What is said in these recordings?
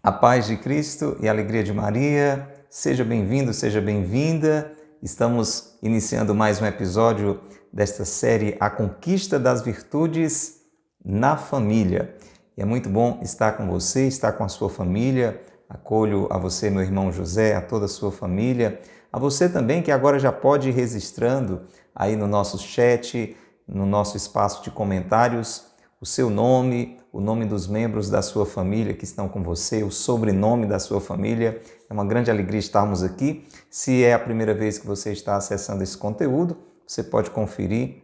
A paz de Cristo e a alegria de Maria, seja bem-vindo, seja bem-vinda. Estamos iniciando mais um episódio desta série A Conquista das Virtudes na Família. E é muito bom estar com você, estar com a sua família. Acolho a você, meu irmão José, a toda a sua família. A você também que agora já pode ir registrando aí no nosso chat, no nosso espaço de comentários, o seu nome, o nome dos membros da sua família que estão com você, o sobrenome da sua família. É uma grande alegria estarmos aqui. Se é a primeira vez que você está acessando esse conteúdo, você pode conferir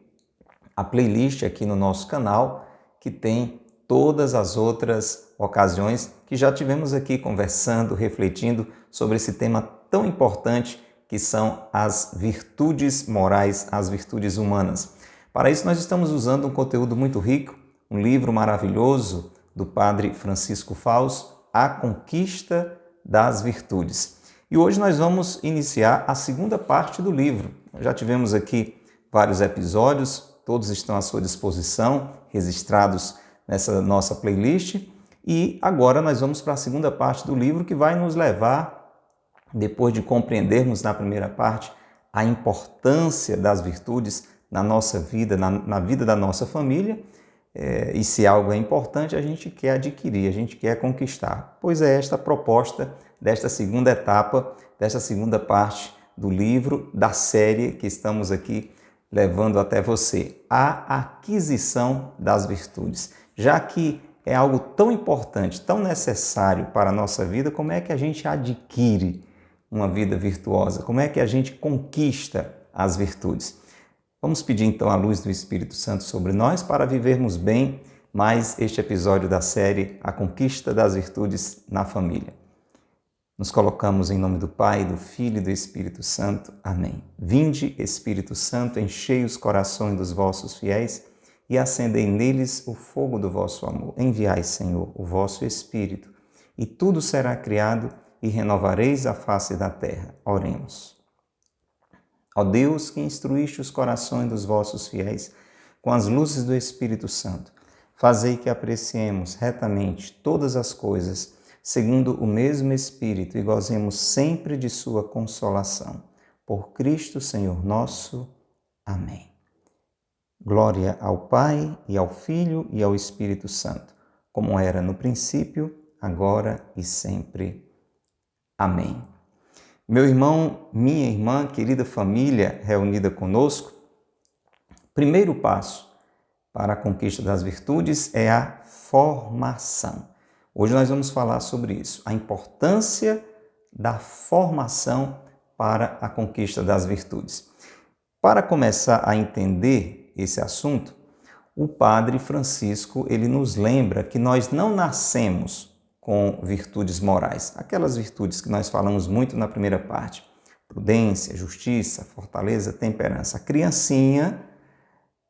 a playlist aqui no nosso canal, que tem todas as outras ocasiões que já tivemos aqui conversando, refletindo sobre esse tema tão importante que são as virtudes morais, as virtudes humanas. Para isso, nós estamos usando um conteúdo muito rico, um livro maravilhoso do Padre Francisco Fausto, A Conquista das Virtudes. E hoje nós vamos iniciar a segunda parte do livro. Já tivemos aqui vários episódios, todos estão à sua disposição, registrados nessa nossa playlist. E agora nós vamos para a segunda parte do livro, que vai nos levar, depois de compreendermos na primeira parte a importância das virtudes na nossa vida, na vida da nossa família, e se algo é importante, a gente quer adquirir, a gente quer conquistar. Pois é esta a proposta desta segunda etapa, desta segunda parte do livro, da série que estamos aqui levando até você, a aquisição das virtudes. Já que é algo tão importante, tão necessário para a nossa vida, como é que a gente adquire uma vida virtuosa? Como é que a gente conquista as virtudes? Vamos pedir então a luz do Espírito Santo sobre nós para vivermos bem mais este episódio da série A Conquista das Virtudes na Família. Nos colocamos em nome do Pai, do Filho e do Espírito Santo. Amém. Vinde, Espírito Santo, enchei os corações dos vossos fiéis e acendei neles o fogo do vosso amor. Enviai, Senhor, o vosso Espírito, e tudo será criado e renovareis a face da terra. Oremos. Ó Deus, que instruíste os corações dos vossos fiéis com as luzes do Espírito Santo, fazei que apreciemos retamente todas as coisas, segundo o mesmo Espírito, e gozemos sempre de sua consolação. Por Cristo, Senhor nosso. Amém. Glória ao Pai, e ao Filho, e ao Espírito Santo, como era no princípio, agora e sempre. Amém. Meu irmão, minha irmã, querida família reunida conosco, primeiro passo para a conquista das virtudes é a formação. Hoje nós vamos falar sobre isso, a importância da formação para a conquista das virtudes. Para começar a entender esse assunto, o Padre Francisco ele nos lembra que nós não nascemos com virtudes morais, aquelas virtudes que nós falamos muito na primeira parte, prudência, justiça, fortaleza, temperança. A criancinha,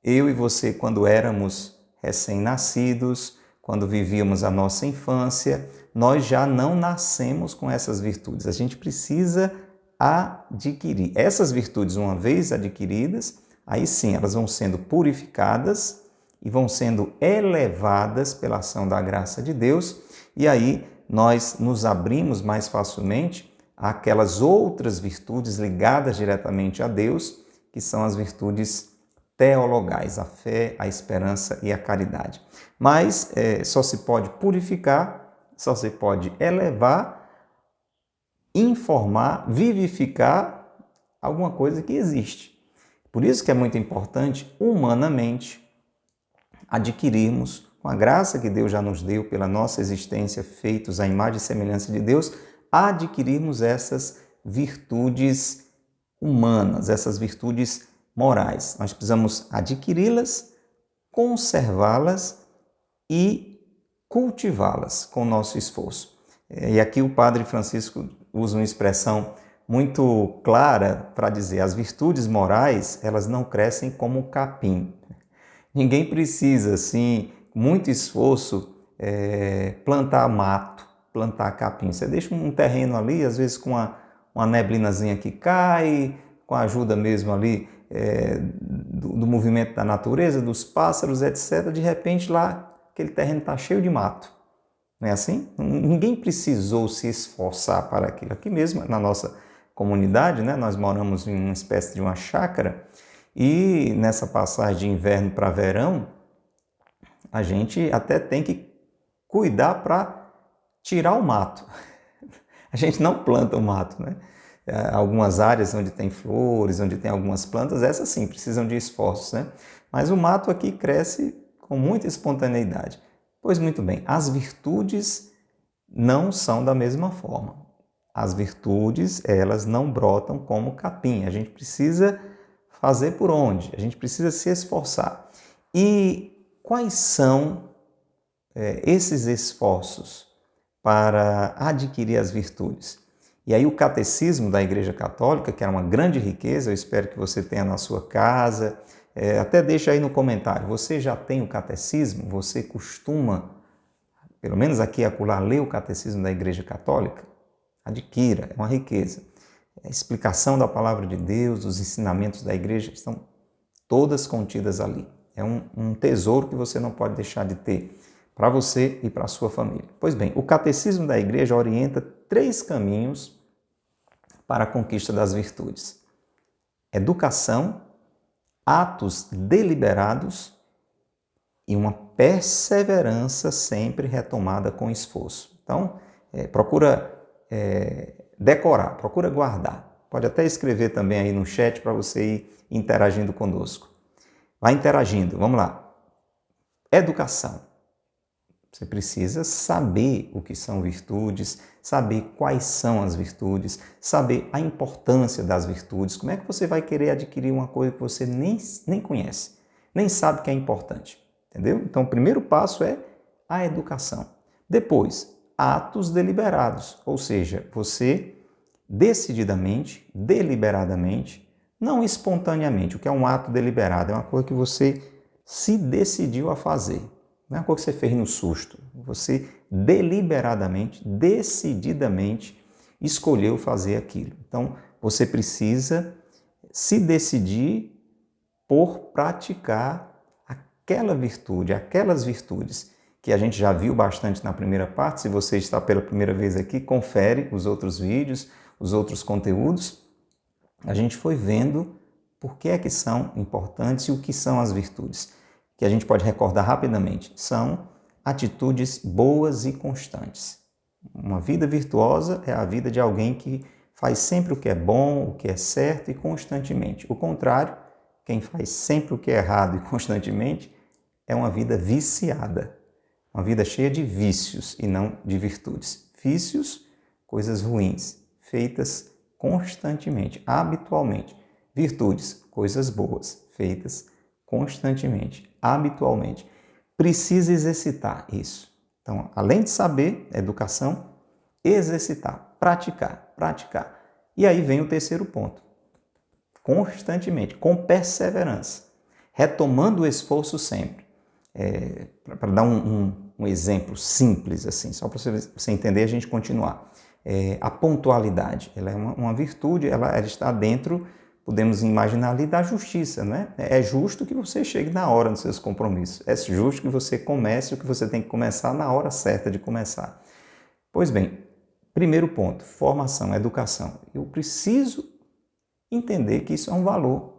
eu e você, quando éramos recém-nascidos, quando vivíamos a nossa infância, nós já não nascemos com essas virtudes, a gente precisa adquirir. Essas virtudes, uma vez adquiridas, aí sim, elas vão sendo purificadas e vão sendo elevadas pela ação da graça de Deus, e aí nós nos abrimos mais facilmente àquelas outras virtudes ligadas diretamente a Deus, que são as virtudes teologais, a fé, a esperança e a caridade. Mas só se pode purificar, só se pode elevar, informar, vivificar alguma coisa que existe. Por isso que é muito importante, humanamente, adquirirmos, com a graça que Deus já nos deu pela nossa existência, feitos à imagem e semelhança de Deus, adquirirmos essas virtudes humanas, essas virtudes morais. Nós precisamos adquiri-las, conservá-las e cultivá-las com o nosso esforço. E aqui o Padre Francisco usa uma expressão muito clara para dizer: as virtudes morais, elas não crescem como capim. Ninguém precisa, assim, muito esforço, plantar mato, plantar capim. Você deixa um terreno ali, às vezes com uma neblinazinha que cai, com a ajuda mesmo ali do movimento da natureza, dos pássaros, etc. De repente lá, aquele terreno está cheio de mato. Não é assim? Ninguém precisou se esforçar para aquilo. Aqui mesmo, na nossa comunidade, né, nós moramos em uma espécie de uma chácara e nessa passagem de inverno para verão, a gente até tem que cuidar para tirar o mato. A gente não planta o mato, né? Algumas áreas onde tem flores, onde tem algumas plantas, essas sim precisam de esforços, né? Mas o mato aqui cresce com muita espontaneidade. Pois muito bem, as virtudes não são da mesma forma. As virtudes, elas não brotam como capim. A gente precisa fazer por onde? A gente precisa se esforçar. E quais são esses esforços para adquirir as virtudes? E aí o catecismo da Igreja Católica, que é uma grande riqueza, eu espero que você tenha na sua casa, até deixa aí no comentário, você já tem o catecismo? Você costuma, pelo menos aqui e acolá, ler o catecismo da Igreja Católica? Adquira, é uma riqueza. A explicação da palavra de Deus, os ensinamentos da Igreja estão todas contidas ali. É um tesouro que você não pode deixar de ter para você e para a sua família. Pois bem, o catecismo da Igreja orienta 3 caminhos para a conquista das virtudes: educação, atos deliberados e uma perseverança sempre retomada com esforço. Então, procura decorar, procura guardar. Pode até escrever também aí no chat para você ir interagindo conosco. Vai interagindo, vamos lá. Educação. Você precisa saber o que são virtudes, saber quais são as virtudes, saber a importância das virtudes. Como é que você vai querer adquirir uma coisa que você nem conhece, nem sabe que é importante? Entendeu? Então, o primeiro passo é a educação. Depois, atos deliberados, ou seja, você decididamente, deliberadamente, não espontaneamente. O que é um ato deliberado? É uma coisa que você se decidiu a fazer. Não é uma coisa que você fez no susto. Você deliberadamente, decididamente escolheu fazer aquilo. Então, você precisa se decidir por praticar aquela virtude, aquelas virtudes que a gente já viu bastante na primeira parte. Se você está pela primeira vez aqui, confere os outros vídeos, os outros conteúdos. A gente foi vendo por que é que são importantes e o que são as virtudes, que a gente pode recordar rapidamente. São atitudes boas e constantes. Uma vida virtuosa é a vida de alguém que faz sempre o que é bom, o que é certo e constantemente. O contrário, quem faz sempre o que é errado e constantemente, é uma vida viciada. Uma vida cheia de vícios e não de virtudes. Vícios, coisas ruins, feitas constantemente, habitualmente. Virtudes, coisas boas, feitas constantemente, habitualmente. Precisa exercitar isso. Então, além de saber, educação, exercitar, praticar, praticar. E aí vem o terceiro ponto. Constantemente, com perseverança, retomando o esforço sempre. Para dar um exemplo simples, assim, só para você entender e a gente continuar. A pontualidade, ela é uma virtude, ela está dentro, podemos imaginar ali, da justiça, né? É justo que você chegue na hora nos seus compromissos, é justo que você comece o que você tem que começar na hora certa de começar. Pois bem, primeiro ponto, formação, educação. Eu preciso entender que isso é um valor.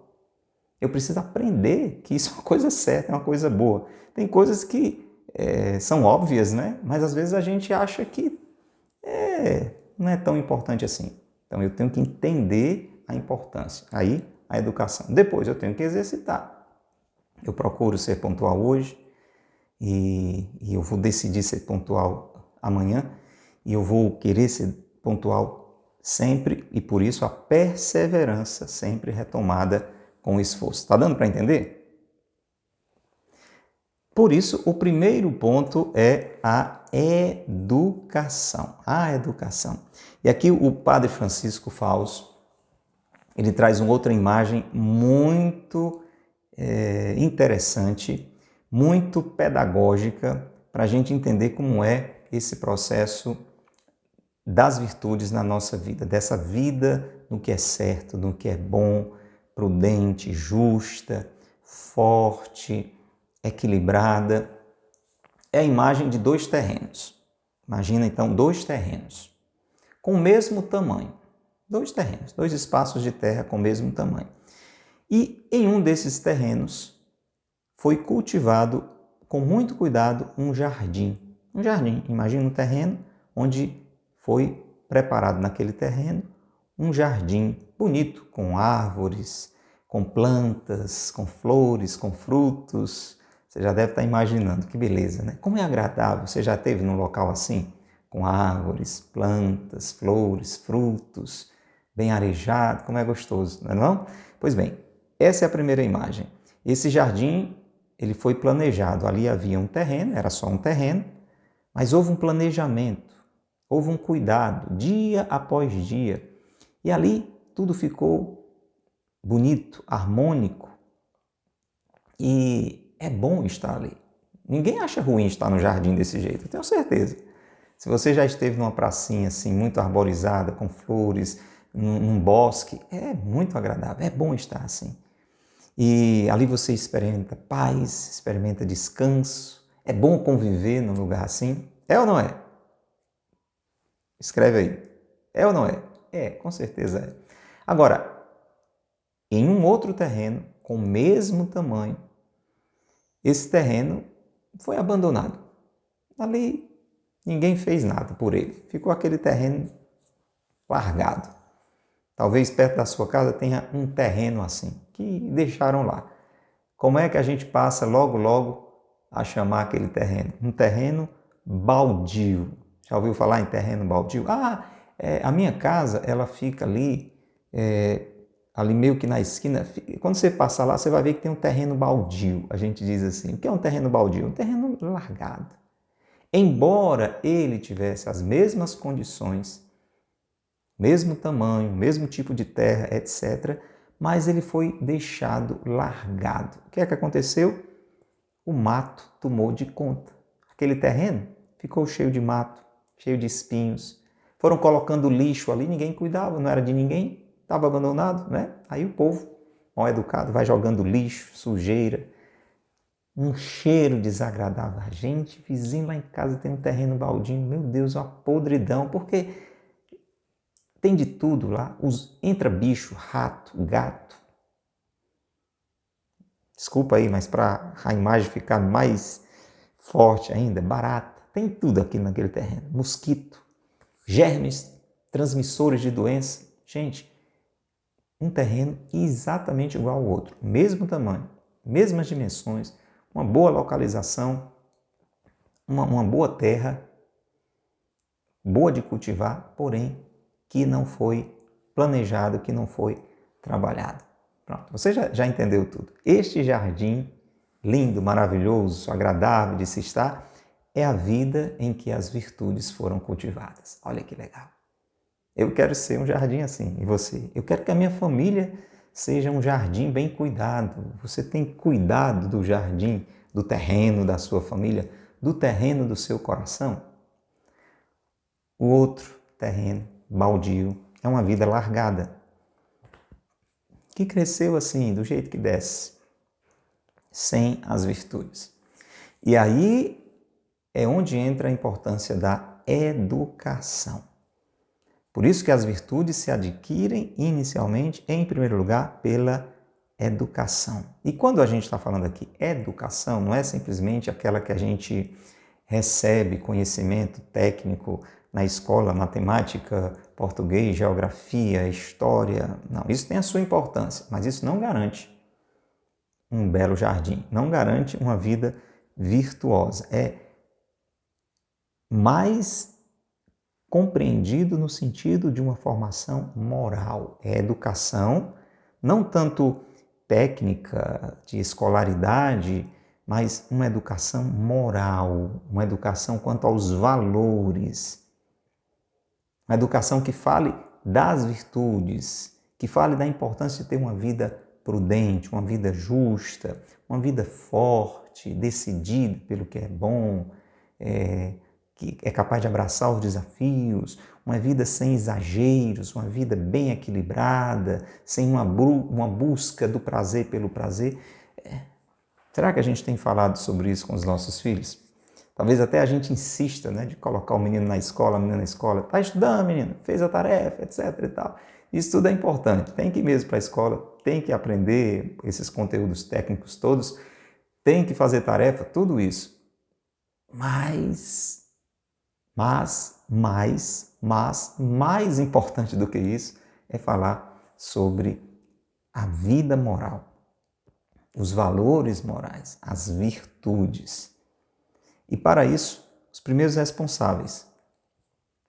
Eu preciso aprender que isso é uma coisa certa, é uma coisa boa. Tem coisas que são óbvias, né? Mas às vezes a gente acha que não é tão importante assim. Então eu tenho que entender a importância. Aí a educação. Depois eu tenho que exercitar. Eu procuro ser pontual hoje e eu vou decidir ser pontual amanhã e eu vou querer ser pontual sempre e por isso a perseverança sempre retomada com esforço. Está dando para entender? Por isso, o primeiro ponto é a educação. A educação. E aqui o Padre Francisco Fausto, ele traz uma outra imagem muito interessante, muito pedagógica, para a gente entender como é esse processo das virtudes na nossa vida, dessa vida no que é certo, no que é bom, prudente, justa, forte, equilibrada. É a imagem de 2 terrenos. Imagina então 2 terrenos com o mesmo tamanho. 2 terrenos, 2 espaços de terra com o mesmo tamanho. E em um desses terrenos foi cultivado com muito cuidado um jardim. Um jardim, imagina um terreno onde foi preparado naquele terreno um jardim bonito, com árvores, com plantas, com flores, com frutos. Você já deve estar imaginando, que beleza, né? Como é agradável, você já esteve num local assim, com árvores, plantas, flores, frutos, bem arejado, como é gostoso, não é não? Pois bem, essa é a primeira imagem. Esse jardim, ele foi planejado, ali havia um terreno, era só um terreno, mas houve um planejamento, houve um cuidado, dia após dia, e ali tudo ficou bonito, harmônico, e é bom estar ali. Ninguém acha ruim estar no jardim desse jeito, eu tenho certeza. Se você já esteve numa pracinha assim, muito arborizada, com flores, num bosque, é muito agradável, é bom estar assim. E ali você experimenta paz, experimenta descanso. É bom conviver num lugar assim? É ou não é? Escreve aí. É ou não é? É, com certeza é. Agora, em um outro terreno, com o mesmo tamanho, esse terreno foi abandonado. Ali ninguém fez nada por ele. Ficou aquele terreno largado. Talvez perto da sua casa tenha um terreno assim, que deixaram lá. Como é que a gente passa logo a chamar aquele terreno? Um terreno baldio. Já ouviu falar em terreno baldio? A minha casa, ela fica ali, ali meio que na esquina. Quando você passar lá, você vai ver que tem um terreno baldio. A gente diz assim, o que é um terreno baldio? Um terreno largado. Embora ele tivesse as mesmas condições, mesmo tamanho, mesmo tipo de terra, etc., mas ele foi deixado largado. O que é que aconteceu? O mato tomou de conta. Aquele terreno ficou cheio de mato, cheio de espinhos. Foram colocando lixo ali, ninguém cuidava, não era de ninguém, estava abandonado, né? Aí o povo, mal educado, vai jogando lixo, sujeira, um cheiro desagradável. A gente, vizinho lá em casa tem um terreno baldinho, meu Deus, uma podridão, porque tem de tudo lá, entra bicho, rato, gato. Desculpa aí, mas para a imagem ficar mais forte ainda, barata, tem tudo aqui naquele terreno. Mosquito, germes, transmissores de doença. Gente, um terreno exatamente igual ao outro, mesmo tamanho, mesmas dimensões, uma boa localização, uma boa terra, boa de cultivar, porém que não foi planejado, que não foi trabalhado. Pronto, você já entendeu tudo. Este jardim lindo, maravilhoso, agradável de se estar, é a vida em que as virtudes foram cultivadas. Olha que legal. Eu quero ser um jardim assim, e você? Eu quero que a minha família seja um jardim bem cuidado. Você tem cuidado do jardim, do terreno da sua família, do terreno do seu coração? O outro terreno, baldio, é uma vida largada, que cresceu assim, do jeito que desce, sem as virtudes. E aí é onde entra a importância da educação. Por isso que as virtudes se adquirem inicialmente, em primeiro lugar, pela educação. E quando a gente está falando aqui educação, não é simplesmente aquela que a gente recebe conhecimento técnico na escola, matemática, português, geografia, história. Não, isso tem a sua importância, mas isso não garante um belo jardim, não garante uma vida virtuosa. É mais compreendido no sentido de uma formação moral. É educação, não tanto técnica, de escolaridade, mas uma educação moral, uma educação quanto aos valores, uma educação que fale das virtudes, que fale da importância de ter uma vida prudente, uma vida justa, uma vida forte, decidida pelo que é bom, que é capaz de abraçar os desafios, uma vida sem exageros, uma vida bem equilibrada, sem uma busca do prazer pelo prazer. Será que a gente tem falado sobre isso com os nossos filhos? Talvez até a gente insista, né, de colocar o menino na escola, a menina na escola. Está estudando, menino? Fez a tarefa, etc. e tal. Isso tudo é importante. Tem que ir mesmo para a escola, tem que aprender esses conteúdos técnicos todos, tem que fazer tarefa, tudo isso. Mas mais importante do que isso é falar sobre a vida moral, os valores morais, as virtudes. E para isso, os primeiros responsáveis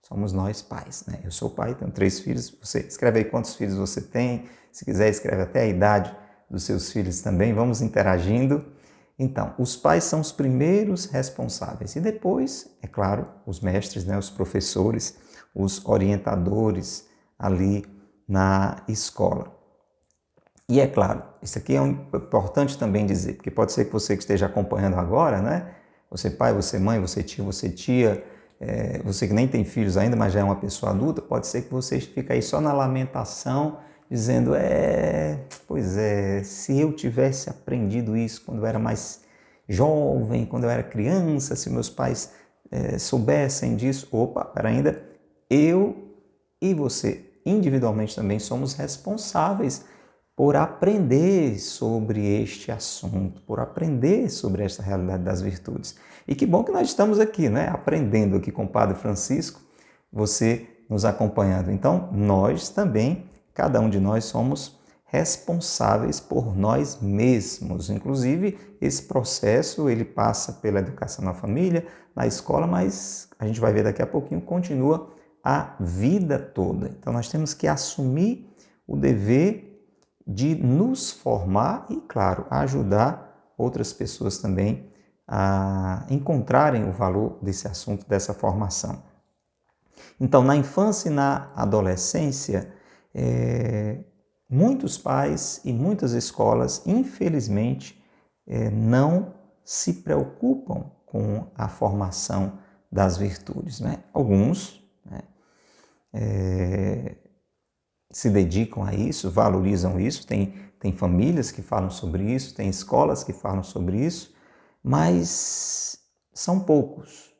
somos nós pais, né? Eu sou pai, tenho 3 filhos. Você escreve aí quantos filhos você tem. Se quiser, escreve até a idade dos seus filhos também. Vamos interagindo. Então, os pais são os primeiros responsáveis. E depois, é claro, os mestres, né? Os professores, os orientadores ali na escola. E é claro, isso aqui é importante também dizer, porque pode ser que você que esteja acompanhando agora, né? Você pai, você mãe, você tio, você tia, você que nem tem filhos ainda, mas já é uma pessoa adulta, pode ser que você fique aí só na lamentação, dizendo, pois é, se eu tivesse aprendido isso quando eu era mais jovem, quando eu era criança, se meus pais soubessem disso, ainda, eu e você individualmente também somos responsáveis por aprender sobre este assunto, por aprender sobre esta realidade das virtudes. E que bom que nós estamos aqui, né? Aprendendo aqui com o Padre Francisco, você nos acompanhando. Então, nós também, cada um de nós somos responsáveis por nós mesmos. Inclusive, esse processo, ele passa pela educação na família, na escola, mas a gente vai ver daqui a pouquinho, continua a vida toda. Então, nós temos que assumir o dever de nos formar e, claro, ajudar outras pessoas também a encontrarem o valor desse assunto, dessa formação. Então, na infância e na adolescência, muitos pais e muitas escolas, infelizmente, não se preocupam com a formação das virtudes, né? Alguns, né, se dedicam a isso, valorizam isso, tem famílias que falam sobre isso, tem escolas que falam sobre isso, mas são poucos.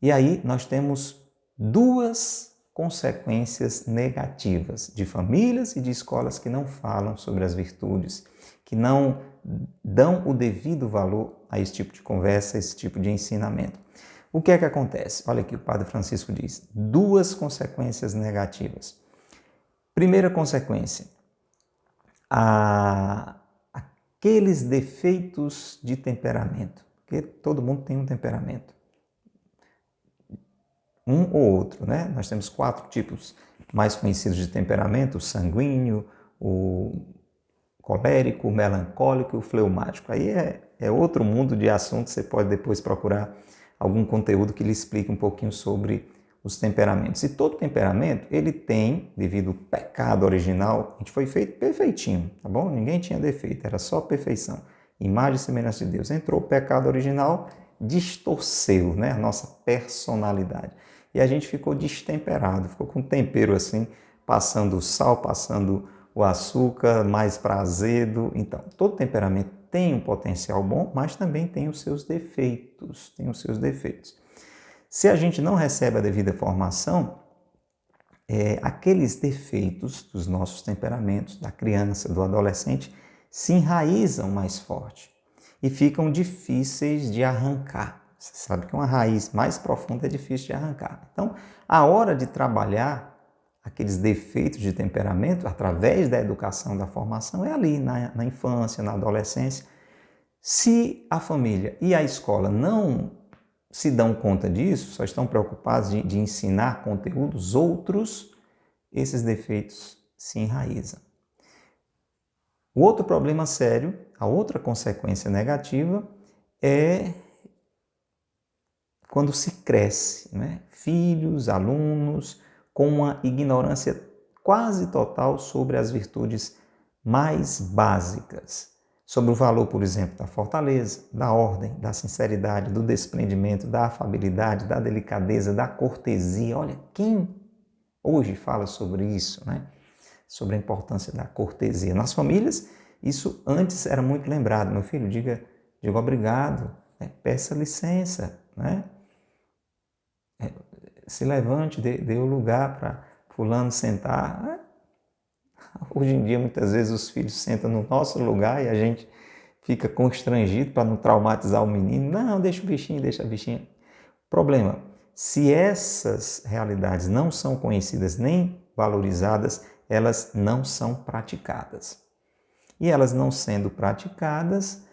E aí nós temos 2 consequências negativas de famílias e de escolas que não falam sobre as virtudes, que não dão o devido valor a esse tipo de conversa, a esse tipo de ensinamento. O que é que acontece? Olha aqui, o Padre Francisco diz, 2 consequências negativas. Primeira consequência, aqueles defeitos de temperamento, porque todo mundo tem um temperamento, um ou outro, né? Nós temos 4 tipos mais conhecidos de temperamento: o sanguíneo, o colérico, o melancólico e o fleumático. Aí é outro mundo de assuntos, você pode depois procurar algum conteúdo que lhe explique um pouquinho sobre os temperamentos. E todo temperamento, ele tem, devido ao pecado original, a gente foi feito perfeitinho, tá bom? Ninguém tinha defeito, era só perfeição. Imagem e semelhança de Deus. Entrou o pecado original, distorceu, né, a nossa personalidade. E a gente ficou destemperado, ficou com tempero assim, passando o sal, passando o açúcar, mais para azedo. Então, todo temperamento tem um potencial bom, mas também tem os seus defeitos, Se a gente não recebe a devida formação, aqueles defeitos dos nossos temperamentos, da criança, do adolescente, se enraizam mais forte e ficam difíceis de arrancar. Você sabe que uma raiz mais profunda é difícil de arrancar. Então, a hora de trabalhar aqueles defeitos de temperamento, através da educação, da formação, é ali, na infância, na adolescência. Se a família e a escola não se dão conta disso, só estão preocupados de ensinar conteúdos outros, esses defeitos se enraizam. O outro problema sério, a outra consequência negativa, é quando se cresce, né? Filhos, alunos, com uma ignorância quase total sobre as virtudes mais básicas, sobre o valor, por exemplo, da fortaleza, da ordem, da sinceridade, do desprendimento, da afabilidade, da delicadeza, da cortesia. Olha, quem hoje fala sobre isso, né? Sobre a importância da cortesia. Nas famílias, isso antes era muito lembrado. Meu filho, diga obrigado, né? Peça licença, né? Se levante, dê o lugar para fulano sentar, né? Hoje em dia, muitas vezes, os filhos sentam no nosso lugar e a gente fica constrangido para não traumatizar o menino. Não, deixa o bichinho, deixa a bichinha. Problema, se essas realidades não são conhecidas nem valorizadas, elas não são praticadas. E elas não sendo praticadas,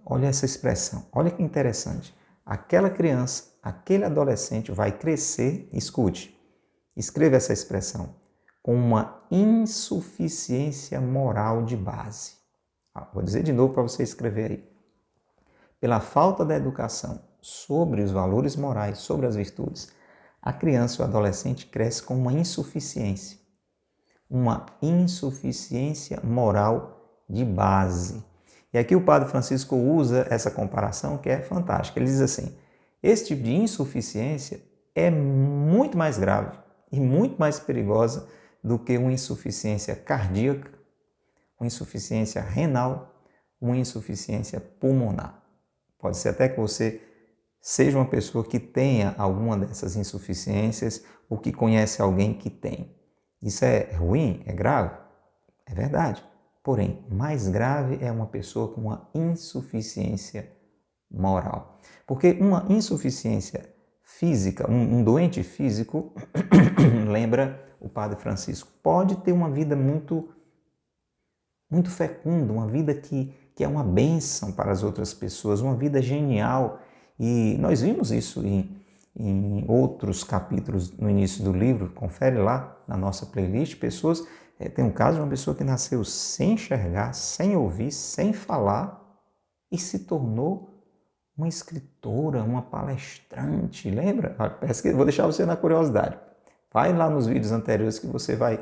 olha essa expressão, olha que interessante. Aquela criança, aquele adolescente vai crescer, escute, escreva essa expressão, com uma insuficiência moral de base. Vou dizer de novo para você escrever aí. Pela falta da educação sobre os valores morais, sobre as virtudes, a criança ou adolescente cresce com uma insuficiência moral de base. E aqui o Padre Francisco usa essa comparação que é fantástica. Ele diz assim, esse tipo de insuficiência é muito mais grave e muito mais perigosa do que uma insuficiência cardíaca, uma insuficiência renal, uma insuficiência pulmonar. Pode ser até que você seja uma pessoa que tenha alguma dessas insuficiências ou que conhece alguém que tem. Isso é ruim? É grave? É verdade. Porém, mais grave é uma pessoa com uma insuficiência moral. Porque uma insuficiência física, um doente físico, lembra o Padre Francisco, pode ter uma vida muito fecunda, uma vida que é uma bênção para as outras pessoas, uma vida genial. E nós vimos isso em outros capítulos no início do livro, confere lá na nossa playlist, pessoas, tem um caso de uma pessoa que nasceu sem enxergar, sem ouvir, sem falar e se tornou uma escritora, uma palestrante, lembra? Vou deixar você na curiosidade. Vai lá nos vídeos anteriores que você vai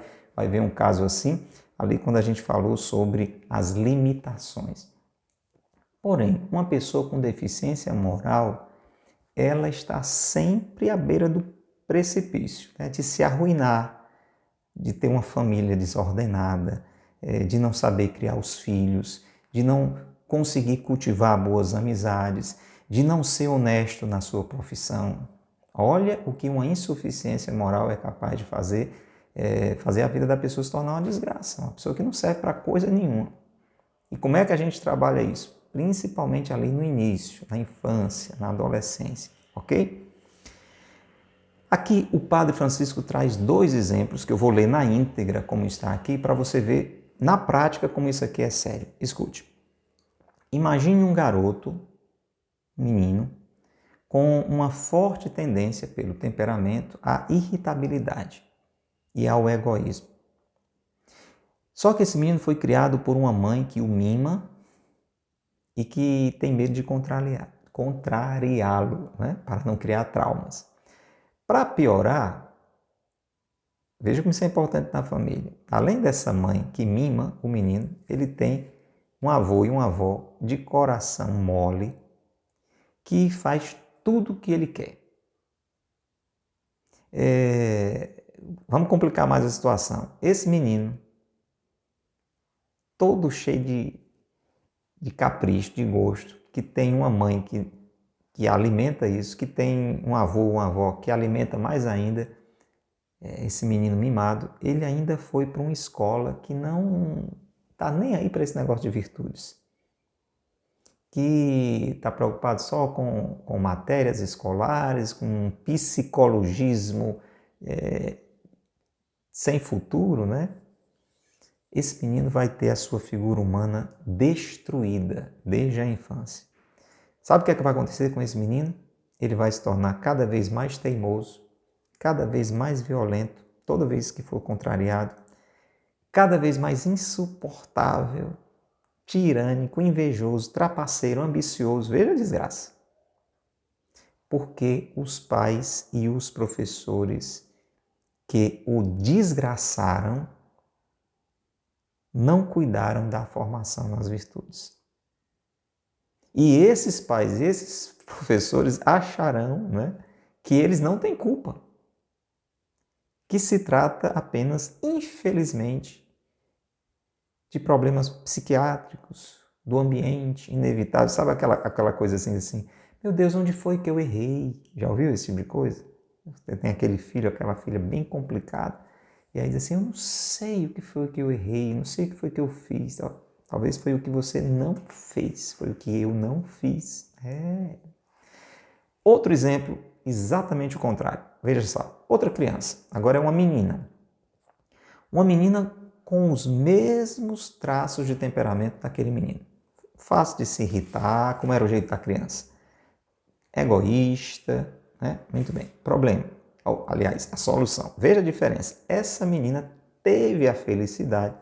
ver um caso assim, ali quando a gente falou sobre as limitações. Porém, uma pessoa com deficiência moral, ela está sempre à beira do precipício, né? De se arruinar, de ter uma família desordenada, de não saber criar os filhos, de não conseguir cultivar boas amizades, de não ser honesto na sua profissão. Olha o que uma insuficiência moral é capaz de fazer, fazer a vida da pessoa se tornar uma desgraça, uma pessoa que não serve para coisa nenhuma. E como é que a gente trabalha isso? Principalmente ali no início, na infância, na adolescência, ok? Aqui o Padre Francisco traz 2 exemplos que eu vou ler na íntegra, como está aqui, para você ver na prática como isso aqui é sério. Escute. Imagine um garoto, um menino, com uma forte tendência pelo temperamento à irritabilidade e ao egoísmo. Só que esse menino foi criado por uma mãe que o mima e que tem medo de contrariá-lo, né? Para não criar traumas. Para piorar, veja como isso é importante na família. Além dessa mãe que mima o menino, ele tem um avô e uma avó de coração mole que faz tudo o que ele quer. Vamos complicar mais a situação. Esse menino, todo cheio de capricho, de gosto, que tem uma mãe que alimenta isso, que tem um avô ou uma avó que alimenta mais ainda, esse menino mimado, ele ainda foi para uma escola que não está nem aí para esse negócio de virtudes, que está preocupado só com matérias escolares, com um psicologismo sem futuro, né? Esse menino vai ter a sua figura humana destruída desde a infância. Sabe o que é que vai acontecer com esse menino? Ele vai se tornar cada vez mais teimoso, cada vez mais violento, toda vez que for contrariado, cada vez mais insuportável, tirânico, invejoso, trapaceiro, ambicioso. Veja a desgraça. Porque os pais e os professores que o desgraçaram não cuidaram da formação nas virtudes. E esses pais, esses professores acharão, né, que eles não têm culpa. Que se trata apenas, infelizmente, de problemas psiquiátricos, do ambiente inevitável. Sabe aquela coisa assim, meu Deus, onde foi que eu errei? Já ouviu esse tipo de coisa? Você tem aquele filho, aquela filha bem complicada, e aí diz assim, eu não sei o que foi que eu errei, não sei o que foi que eu fiz. Talvez foi o que você não fez, foi o que eu não fiz. Outro exemplo, exatamente o contrário. Veja só, outra criança, agora é uma menina. Uma menina com os mesmos traços de temperamento daquele menino. Fácil de se irritar, como era o jeito da criança. Egoísta, né? Muito bem. Problema. Aliás, a solução. Veja a diferença. Essa menina teve a felicidade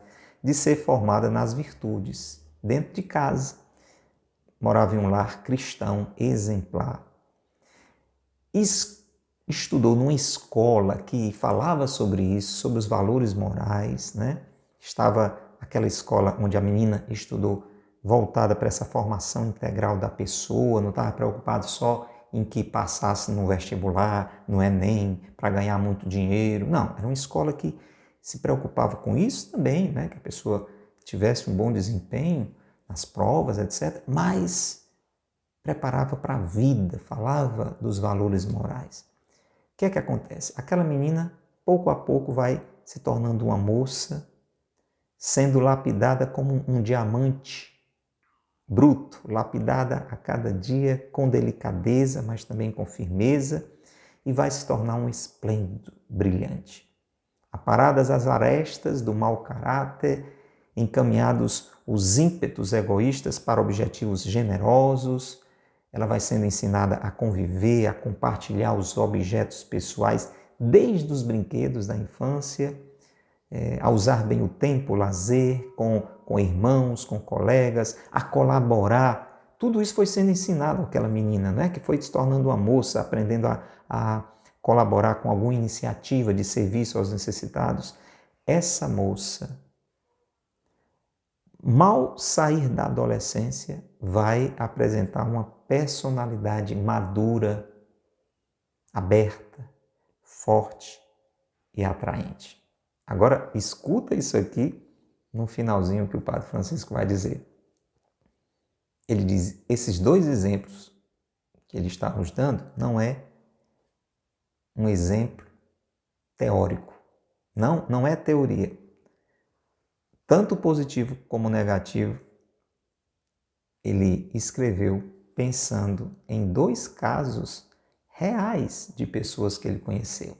de ser formada nas virtudes, dentro de casa. Morava em um lar cristão exemplar. Estudou numa escola que falava sobre isso, sobre os valores morais, né? Estava aquela escola onde a menina estudou voltada para essa formação integral da pessoa, não estava preocupado só em que passasse no vestibular, no Enem, para ganhar muito dinheiro. Não, era uma escola que se preocupava com isso também, né? Que a pessoa tivesse um bom desempenho nas provas, etc. Mas preparava para a vida, falava dos valores morais. O que é que acontece? Aquela menina, pouco a pouco, vai se tornando uma moça, sendo lapidada como um diamante bruto, lapidada a cada dia com delicadeza, mas também com firmeza, e vai se tornar um esplêndido brilhante. Aparadas as arestas do mau caráter, encaminhados os ímpetos egoístas para objetivos generosos, ela vai sendo ensinada a conviver, a compartilhar os objetos pessoais desde os brinquedos da infância, a usar bem o tempo, o lazer, com irmãos, com colegas, a colaborar. Tudo isso foi sendo ensinado àquela menina, né? Que foi se tornando uma moça, aprendendo a colaborar com alguma iniciativa de serviço aos necessitados. Essa moça, mal sair da adolescência, vai apresentar uma personalidade madura, aberta, forte e atraente. Agora, escuta isso aqui no finalzinho que o Padre Francisco vai dizer. Ele diz, esses dois exemplos que ele está nos dando não é um exemplo teórico. Não é teoria. Tanto positivo como negativo, ele escreveu pensando em dois casos reais de pessoas que ele conheceu.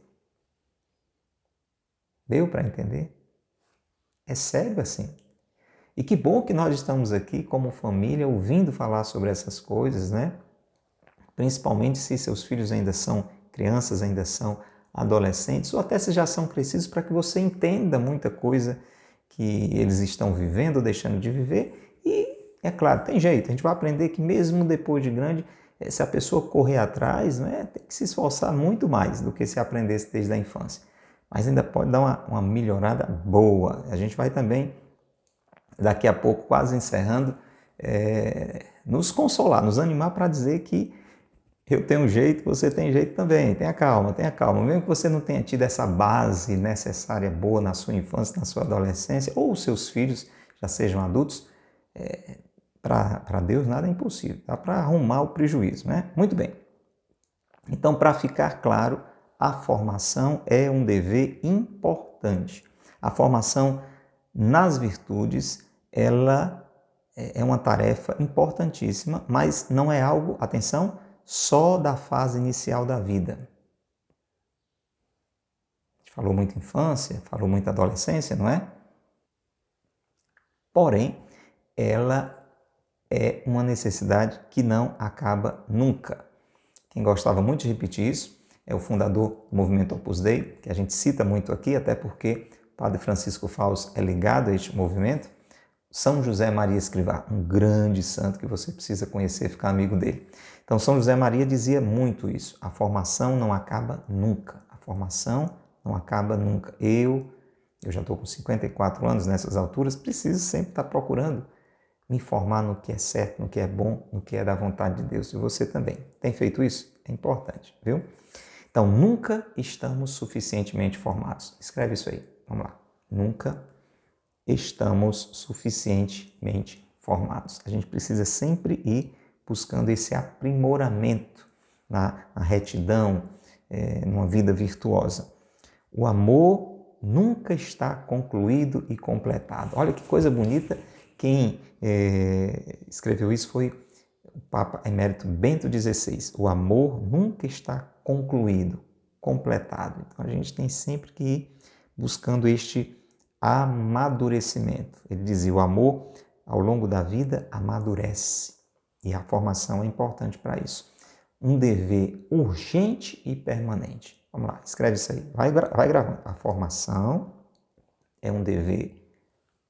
Deu para entender? É sério assim. E que bom que nós estamos aqui como família ouvindo falar sobre essas coisas, né? Principalmente se seus filhos ainda são crianças, ainda são adolescentes, ou até se já são crescidos, para que você entenda muita coisa que eles estão vivendo ou deixando de viver. E, é claro, tem jeito, a gente vai aprender que mesmo depois de grande, se a pessoa correr atrás, né, tem que se esforçar muito mais do que se aprendesse desde a infância. Mas ainda pode dar uma melhorada boa. A gente vai também, daqui a pouco, quase encerrando, nos consolar, nos animar para dizer que eu tenho jeito, você tem jeito também. Tenha calma, tenha calma. Mesmo que você não tenha tido essa base necessária boa na sua infância, na sua adolescência, ou os seus filhos já sejam adultos, para Deus nada é impossível. Dá para arrumar o prejuízo, né? Muito bem. Então, para ficar claro, a formação é um dever importante. A formação nas virtudes, ela é uma tarefa importantíssima, mas não é algo, atenção, só da fase inicial da vida. A gente falou muito infância, falou muito adolescência, não é? Porém, ela é uma necessidade que não acaba nunca. Quem gostava muito de repetir isso é o fundador do movimento Opus Dei, que a gente cita muito aqui, até porque o Padre Francisco Fausto é ligado a este movimento. São José Maria Escrivá, um grande santo que você precisa conhecer, ficar amigo dele. Então, São José Maria dizia muito isso, a formação não acaba nunca, a formação não acaba nunca. Eu já estou com 54 anos nessas alturas, preciso sempre estar procurando me informar no que é certo, no que é bom, no que é da vontade de Deus. E você também. Tem feito isso? É importante, viu? Então, nunca estamos suficientemente formados. Escreve isso aí. Vamos lá. Nunca estamos suficientemente formados. A gente precisa sempre ir buscando esse aprimoramento na retidão, numa vida virtuosa. O amor nunca está concluído e completado. Olha que coisa bonita. Quem escreveu isso foi o Papa Emérito Bento XVI. O amor nunca está concluído, completado. Então a gente tem sempre que ir buscando este amadurecimento. Ele dizia, o amor ao longo da vida amadurece. E a formação é importante para isso. Um dever urgente e permanente. Vamos lá, escreve isso aí. Vai gravando. A formação é um dever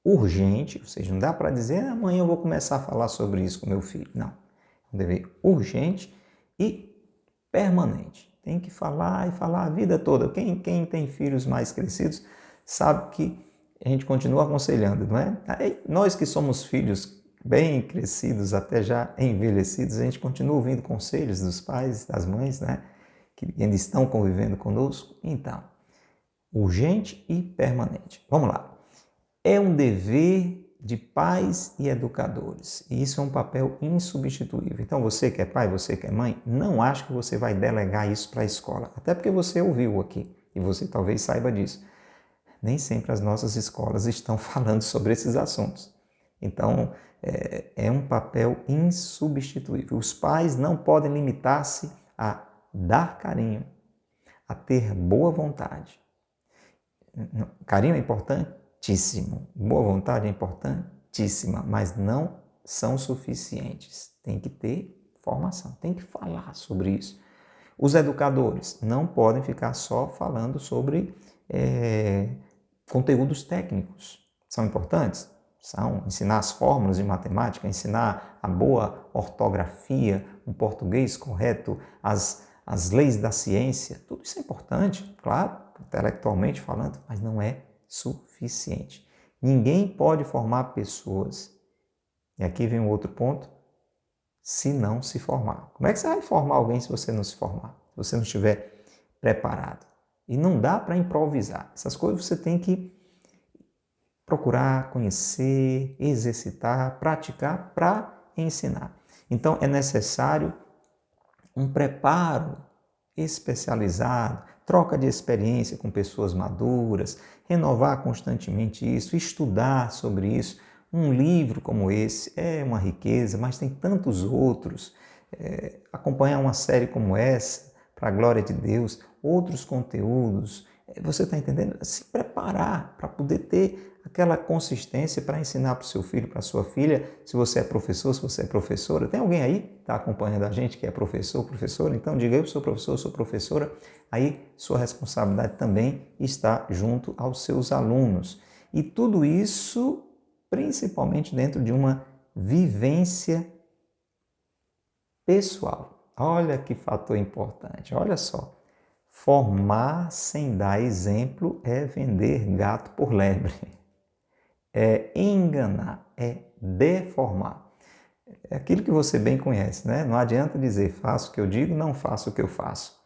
urgente, ou seja, não dá para dizer amanhã eu vou começar a falar sobre isso com meu filho. Não. É um dever urgente e permanente. Tem que falar e falar a vida toda. Quem tem filhos mais crescidos sabe que a gente continua aconselhando, não é? Aí, nós que somos filhos bem crescidos, até já envelhecidos, a gente continua ouvindo conselhos dos pais, das mães, né? Que ainda estão convivendo conosco. Então, urgente e permanente. Vamos lá. É um dever de pais e educadores. E isso é um papel insubstituível. Então, você que é pai, você que é mãe, não ache que você vai delegar isso para a escola. Até porque você ouviu aqui e você talvez saiba disso. Nem sempre as nossas escolas estão falando sobre esses assuntos. Então, é um papel insubstituível. Os pais não podem limitar-se a dar carinho, a ter boa vontade. Carinho é importantíssimo, boa vontade é importantíssima, mas não são suficientes. Tem que ter formação, tem que falar sobre isso. Os educadores não podem ficar só falando sobre conteúdos técnicos. São importantes? São. Ensinar as fórmulas de matemática, ensinar a boa ortografia, um português correto, as leis da ciência, tudo isso é importante, claro, intelectualmente falando, mas não é suficiente. Ninguém pode formar pessoas, e aqui vem um outro ponto, se não se formar. Como é que você vai formar alguém se você não se formar? Se você não estiver preparado? E não dá para improvisar. Essas coisas você tem que procurar, conhecer, exercitar, praticar para ensinar. Então é necessário um preparo especializado, troca de experiência com pessoas maduras, renovar constantemente isso, estudar sobre isso. Um livro como esse é uma riqueza, mas tem tantos outros. Acompanhar uma série como essa, para a glória de Deus, outros conteúdos. Você está entendendo? Se preparar para poder ter aquela consistência para ensinar para o seu filho, para a sua filha, se você é professor, se você é professora. Tem alguém aí que está acompanhando a gente que é professor, professora? Então diga eu sou professor, sou professora. Aí sua responsabilidade também está junto aos seus alunos. E tudo isso principalmente dentro de uma vivência pessoal. Olha que fator importante, olha só. Formar sem dar exemplo é vender gato por lebre. É enganar, é deformar. É aquilo que você bem conhece, né? Não adianta dizer faço o que eu digo, não faço o que eu faço.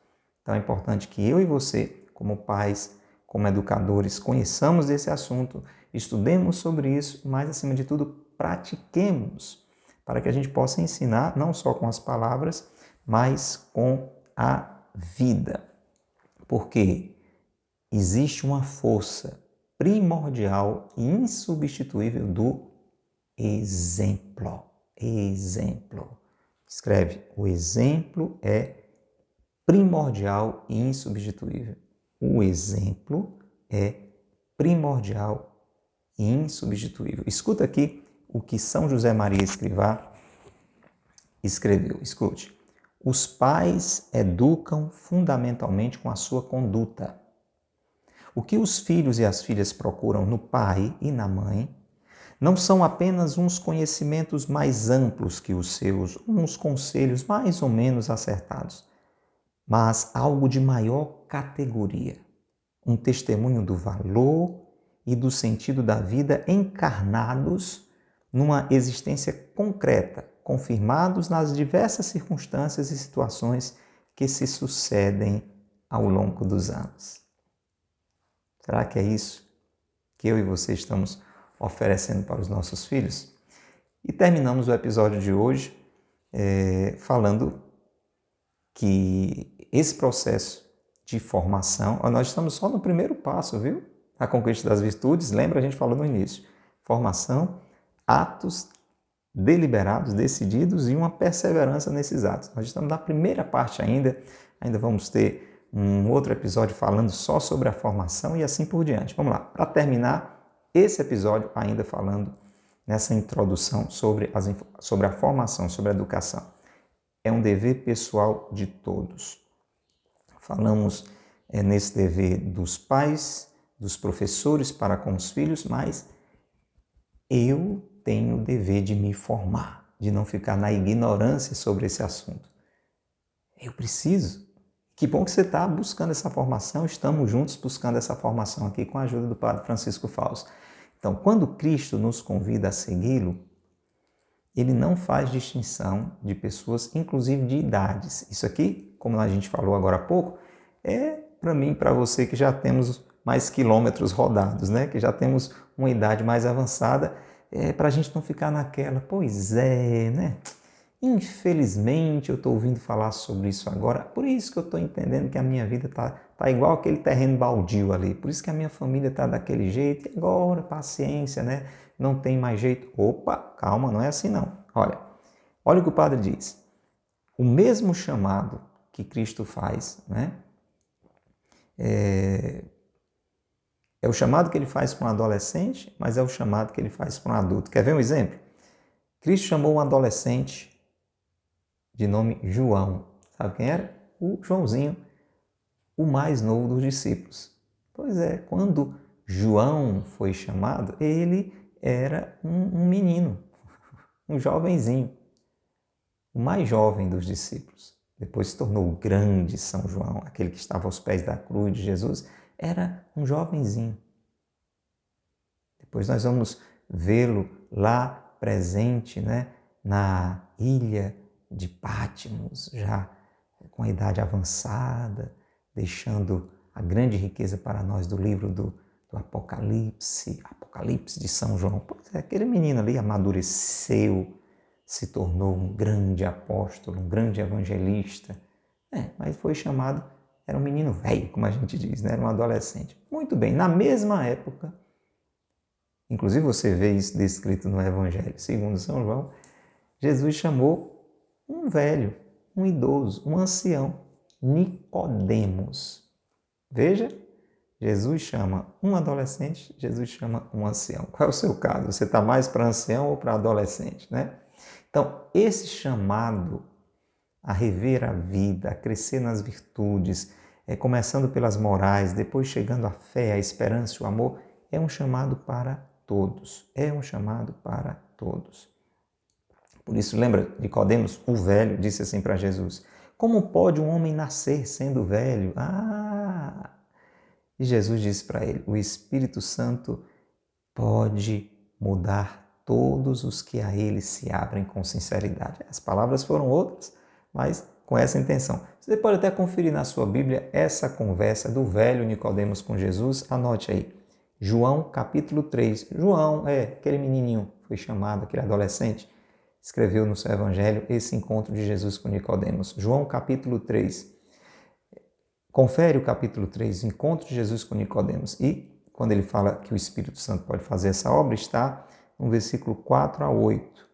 Então é importante que eu e você, como pais, como educadores, conheçamos desse assunto, estudemos sobre isso, mas acima de tudo pratiquemos, para que a gente possa ensinar não só com as palavras, mas com a vida. Porque existe uma força primordial e insubstituível do exemplo. Exemplo. Escreve, o exemplo é primordial e insubstituível. O exemplo é primordial e insubstituível. Escuta aqui o que São José Maria Escrivá escreveu. Escute. Os pais educam fundamentalmente com a sua conduta. O que os filhos e as filhas procuram no pai e na mãe não são apenas uns conhecimentos mais amplos que os seus, uns conselhos mais ou menos acertados, mas algo de maior categoria, um testemunho do valor e do sentido da vida encarnados numa existência concreta, confirmados nas diversas circunstâncias e situações que se sucedem ao longo dos anos. Será que é isso que eu e você estamos oferecendo para os nossos filhos? E terminamos o episódio de hoje falando que esse processo de formação, nós estamos só no primeiro passo, viu? A conquista das virtudes, lembra, a gente falou no início. Formação, atos deliberados, decididos e uma perseverança nesses atos. Nós estamos na primeira parte ainda vamos ter um outro episódio falando só sobre a formação e assim por diante. Vamos lá, para terminar esse episódio ainda falando nessa introdução sobre a formação, sobre a educação. É um dever pessoal de todos. Falamos nesse dever dos pais, dos professores para com os filhos, mas eu tenho o dever de me formar, de não ficar na ignorância sobre esse assunto. Eu preciso. Que bom que você está buscando essa formação, estamos juntos buscando essa formação aqui com a ajuda do Padre Francisco Fausto. Então, quando Cristo nos convida a segui-lo, ele não faz distinção de pessoas, inclusive de idades. Isso aqui, como a gente falou agora há pouco, é para mim e para você que já temos mais quilômetros rodados, né? Que já temos uma idade mais avançada, para a gente não ficar naquela, pois é, né? Infelizmente eu estou ouvindo falar sobre isso agora, por isso que eu estou entendendo que a minha vida tá igual aquele terreno baldio ali, por isso que a minha família está daquele jeito, e agora, paciência, né? Não tem mais jeito. Opa, calma, não é assim não. Olha o que o padre diz. O mesmo chamado que Cristo faz, né? É o chamado que ele faz para um adolescente, mas é o chamado que ele faz para um adulto. Quer ver um exemplo? Cristo chamou um adolescente de nome João. Sabe quem era? O Joãozinho, o mais novo dos discípulos. Pois é, quando João foi chamado, ele era um menino, um jovenzinho, o mais jovem dos discípulos. Depois se tornou o grande São João, aquele que estava aos pés da cruz de Jesus, era um jovenzinho. Depois nós vamos vê-lo lá presente, né, na ilha de Pátimos, já com a idade avançada, deixando a grande riqueza para nós do livro do Apocalipse de São João. Pois é, aquele menino ali amadureceu, se tornou um grande apóstolo, um grande evangelista, mas foi chamado, era um menino velho, como a gente diz, né? Era um adolescente. Muito bem, na mesma época, inclusive você vê isso descrito no Evangelho segundo São João, Jesus chamou um velho, um idoso, um ancião, Nicodemos. Veja, Jesus chama um adolescente, Jesus chama um ancião. Qual é o seu caso? Você está mais para ancião ou para adolescente, né? Então, esse chamado a rever a vida, a crescer nas virtudes, começando pelas morais, depois chegando à fé, à esperança e o amor, é um chamado para todos. É um chamado para todos. Por isso, lembra, Nicodemos, o velho, disse assim para Jesus: como pode um homem nascer sendo velho? E Jesus disse para ele: o Espírito Santo pode mudar todos os que a ele se abrem com sinceridade. As palavras foram outras, mas com essa intenção. Você pode até conferir na sua Bíblia essa conversa do velho Nicodemos com Jesus. Anote aí. João capítulo 3. João, aquele menininho, foi chamado, aquele adolescente, escreveu no seu evangelho esse encontro de Jesus com Nicodemos. João capítulo 3. Confere o capítulo 3, o encontro de Jesus com Nicodemos. E quando ele fala que o Espírito Santo pode fazer essa obra, está no versículo 4 a 8.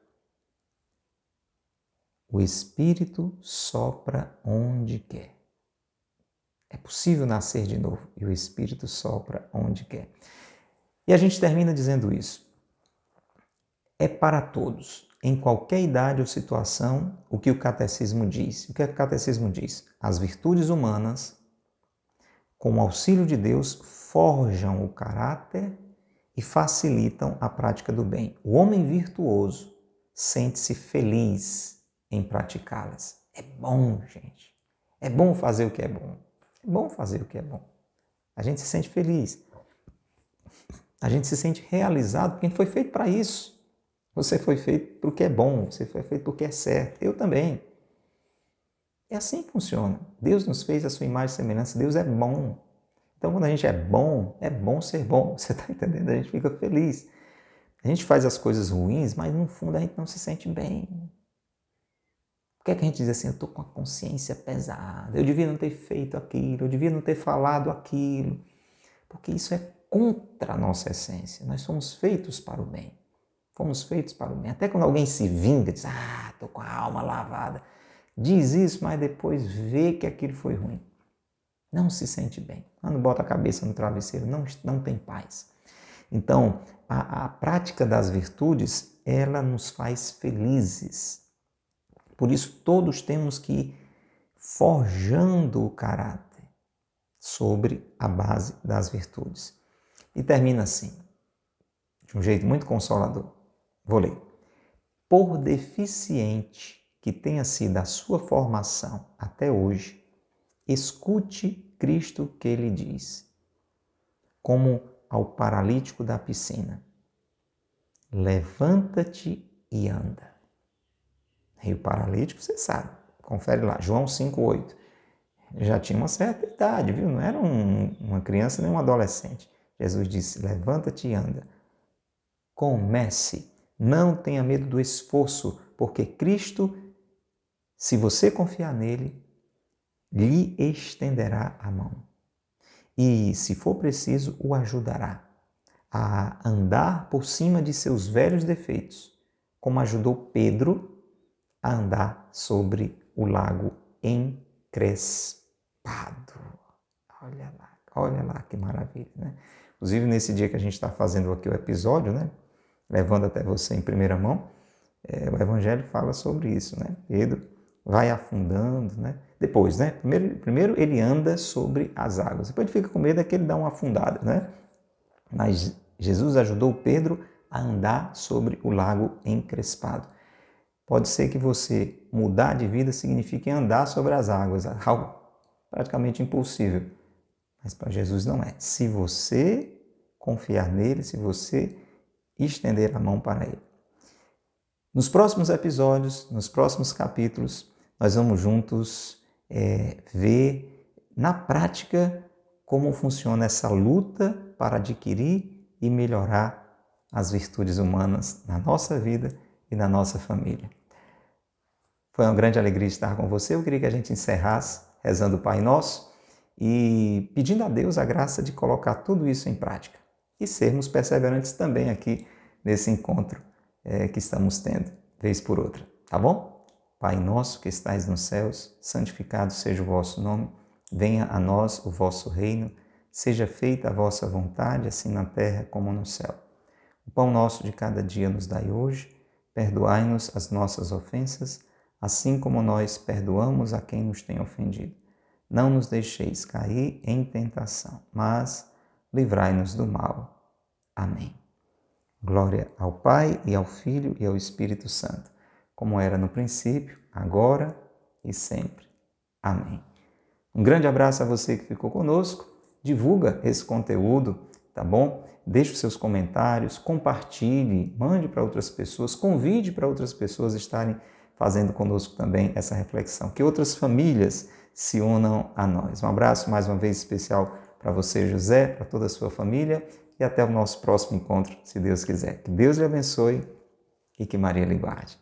O Espírito sopra onde quer. É possível nascer de novo e o Espírito sopra onde quer. E a gente termina dizendo isso. É para todos, em qualquer idade ou situação, o que o catecismo diz. O que o catecismo diz? As virtudes humanas, com o auxílio de Deus, forjam o caráter e facilitam a prática do bem. O homem virtuoso sente-se feliz em praticá-las. É bom, gente. É bom fazer o que é bom. É bom fazer o que é bom. A gente se sente feliz. A gente se sente realizado porque a gente foi feito para isso. Você foi feito para o que é bom, você foi feito para o que é certo. Eu também. É assim que funciona. Deus nos fez a sua imagem e semelhança. Deus é bom. Então, quando a gente é bom ser bom. Você está entendendo? A gente fica feliz. A gente faz as coisas ruins, mas no fundo a gente não se sente bem. Por que é que a gente diz assim, eu estou com a consciência pesada, eu devia não ter feito aquilo, eu devia não ter falado aquilo? Porque isso é contra a nossa essência. Nós somos feitos para o bem. Fomos feitos para o bem. Até quando alguém se vinga, diz, estou com a alma lavada. Diz isso, mas depois vê que aquilo foi ruim. Não se sente bem. Quando bota a cabeça no travesseiro, não tem paz. Então, a prática das virtudes, ela nos faz felizes. Por isso, todos temos que ir forjando o caráter sobre a base das virtudes. E termina assim, de um jeito muito consolador. Vou ler. Por deficiente que tenha sido a sua formação até hoje, escute Cristo que ele diz, como ao paralítico da piscina: levanta-te e anda. E o paralítico, você sabe, confere lá, João 5,8. Já tinha uma certa idade, viu? Não era uma criança nem um adolescente. Jesus disse, levanta-te e anda. Comece, não tenha medo do esforço, porque Cristo, se você confiar nele, lhe estenderá a mão. E, se for preciso, o ajudará a andar por cima de seus velhos defeitos, como ajudou Pedro a andar sobre o lago encrespado. Olha lá que maravilha, né? Inclusive, nesse dia que a gente está fazendo aqui o episódio, né? Levando até você em primeira mão, o Evangelho fala sobre isso, né? Pedro vai afundando, né? Depois, né? Primeiro ele anda sobre as águas. Depois ele fica com medo que ele dá uma afundada, né? Mas Jesus ajudou Pedro a andar sobre o lago encrespado. Pode ser que você mudar de vida signifique andar sobre as águas, algo praticamente impossível. Mas para Jesus não é. Se você confiar nele, se você estender a mão para ele. Nos próximos episódios, nos próximos capítulos, nós vamos juntos ver na prática como funciona essa luta para adquirir e melhorar as virtudes humanas na nossa vida e na nossa família. Foi uma grande alegria estar com você. Eu queria que a gente encerrasse rezando o Pai Nosso e pedindo a Deus a graça de colocar tudo isso em prática e sermos perseverantes também aqui nesse encontro que estamos tendo, vez por outra, tá bom? Pai nosso que estais nos céus, santificado seja o vosso nome, venha a nós o vosso reino, seja feita a vossa vontade, assim na terra como no céu. O pão nosso de cada dia nos dai hoje, perdoai-nos as nossas ofensas, assim como nós perdoamos a quem nos tem ofendido. Não nos deixeis cair em tentação, mas livrai-nos do mal. Amém. Glória ao Pai, e ao Filho, e ao Espírito Santo, como era no princípio, agora e sempre. Amém. Um grande abraço a você que ficou conosco. Divulga esse conteúdo, tá bom? Deixe os seus comentários, compartilhe, mande para outras pessoas, convide para outras pessoas estarem fazendo conosco também essa reflexão. Que outras famílias se unam a nós. Um abraço mais uma vez especial para você, José, para toda a sua família e até o nosso próximo encontro, se Deus quiser. Que Deus lhe abençoe e que Maria lhe guarde.